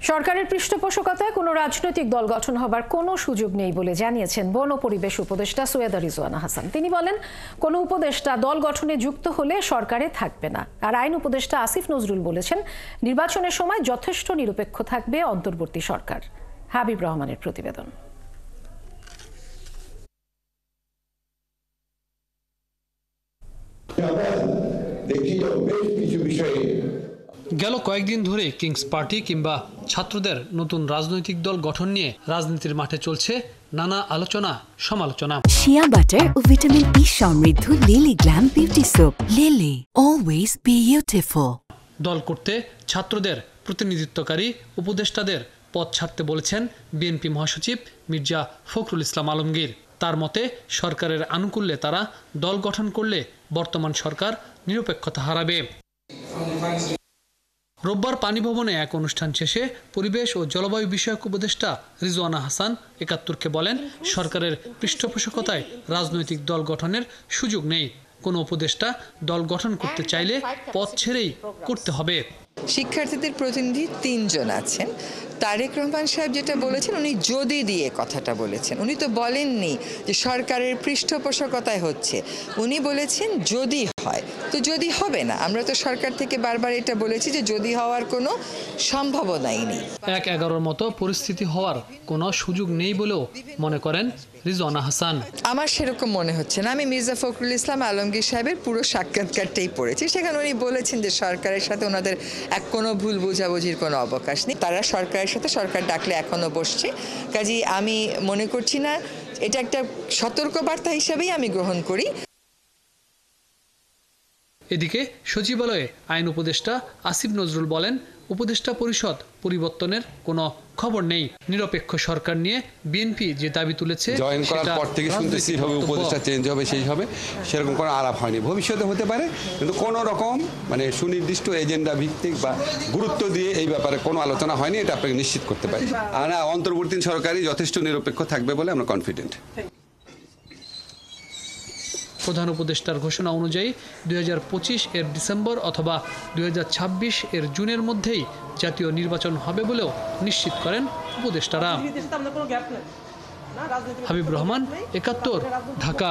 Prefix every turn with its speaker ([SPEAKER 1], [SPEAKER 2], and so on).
[SPEAKER 1] সরকারের পৃষ্ঠপোষকতায় কোনো রাজনৈতিক দল গঠন হবার কোনো সুযোগ নেই বলে জানিয়েছেন বন ও পরিবেশ উপদেষ্টা সৈয়দা রিজওয়ানা হাসান। তিনি বলেন, কোনো উপদেষ্টা দল গঠনে যুক্ত হলে সরকারে থাকবে না। আর আইন উপদেষ্টা আসিফ নজরুল বলেছেন, নির্বাচনের সময় যথেষ্ট নিরপেক্ষ থাকবে অন্তর্বর্তী সরকার। হাবিব রহমানের প্রতিবেদন।
[SPEAKER 2] গেল কয়েকদিন ধরে কিংস পার্টি কিংবা ছাত্রদের নতুন রাজনৈতিক দল গঠন নিয়ে রাজনীতির মাঠে চলছে নানা আলোচনা সমালোচনা।
[SPEAKER 3] শিয়া বাটার ও ভিটামিন ই সমৃদ্ধ lily glam beauty soap. Lily, always beautiful.
[SPEAKER 2] দল করতে ছাত্রদের প্রতিনিধিত্বকারী উপদেষ্টাদের পদ ছাড়তে বলেছেন বিএনপি মহাসচিব মির্জা ফখরুল ইসলাম আলমগীর। তার মতে, সরকারের আনুকূল্যে তারা দল গঠন করলে বর্তমান সরকার নিরপেক্ষতা হারাবে। রোববার পানি ভবনে এক অনুষ্ঠান শেষে পরিবেশ ও জলবায়ু বিষয়ক উপদেষ্টা রিজওয়ানা হাসান ৭১কে বলেন, সরকারের পৃষ্ঠপোষকতায় রাজনৈতিক দল গঠনের সুযোগ নেই। কোনো উপদেষ্টা দল গঠন করতে চাইলে পদ ছেড়েই করতে হবে।
[SPEAKER 4] শিক্ষার্থীদের প্রতিনিধি ৩ জন আছেন। তারেক রহমান সাহেব যেটা বলেছেন, উনি যদি দিয়ে কথাটা বলেছেন, উনি তো বলেননি যে সরকারের পৃষ্ঠপোষকতায় হচ্ছে। উনি বলেছেন যদি হয়, তো যদি হবে না। আমরা তো সরকার থেকে বারবার এটা বলেছি যে যদি হওয়ার কোনো সম্ভাবনাই নেই।
[SPEAKER 2] ১-১১ মতো পরিস্থিতি হওয়ার কোনো সুযোগ নেই বলেও মনে করেন রিজওয়ানা হাসান।
[SPEAKER 4] আমার সেরকম মনে হচ্ছে না। আমি মির্জা ফখরুল ইসলাম আলমগীর সাহেবের পুরো সাক্ষাৎকারটাই পড়েছি। সেখানে উনি বলেছেন যে সরকারের সাথে ওনাদের কোনো ভুল বোঝাবুঝির কোনো অবকাশ নেই। তারা সরকারের সাথে, সরকার ডাকলে এখনো বসছে। কাজেই আমি মনে করছি না, এটা একটা সতর্কবার্তা হিসেবেই আমি গ্রহণ করি।
[SPEAKER 2] এদিকে সচিবালয়ে আইন উপদেষ্টা আসিফ নজরুল বলেন, উপদেষ্টা পরিষদ পরিবর্তনের কোনো খবর নেই। নিরপেক্ষ সরকার নিয়ে বিএনপি যে দাবি তুলেছে,
[SPEAKER 5] জয়েন করার পর থেকে শুনতেছি হবে উপদেষ্টা চেঞ্জ হবে, সেই হবে, সেরকম কোনো আলাপ হয়নি। ভবিষ্যতে হতে পারে, কিন্তু কোনো রকম সুনির্দিষ্ট এজেন্ডা ভিত্তিক বা গুরুত্ব দিয়ে এই ব্যাপারে কোনো আলোচনা হয়নি, এটা আপনাকে নিশ্চিত করতে পারি। আর অন্তর্বর্তী সরকারই যথেষ্ট নিরপেক্ষ থাকবে বলে আমরা কনফিডেন্ট।
[SPEAKER 2] প্রধান উপদেষ্টার ঘোষণা অনুযায়ী ২০২৫ এর ডিসেম্বর অথবা ২০২৬ এর জুনের মধ্যেই জাতীয় নির্বাচন হবে বলেও নিশ্চিত করেন উপদেষ্টারা। হাবিব রহমান, ৭১, ঢাকা।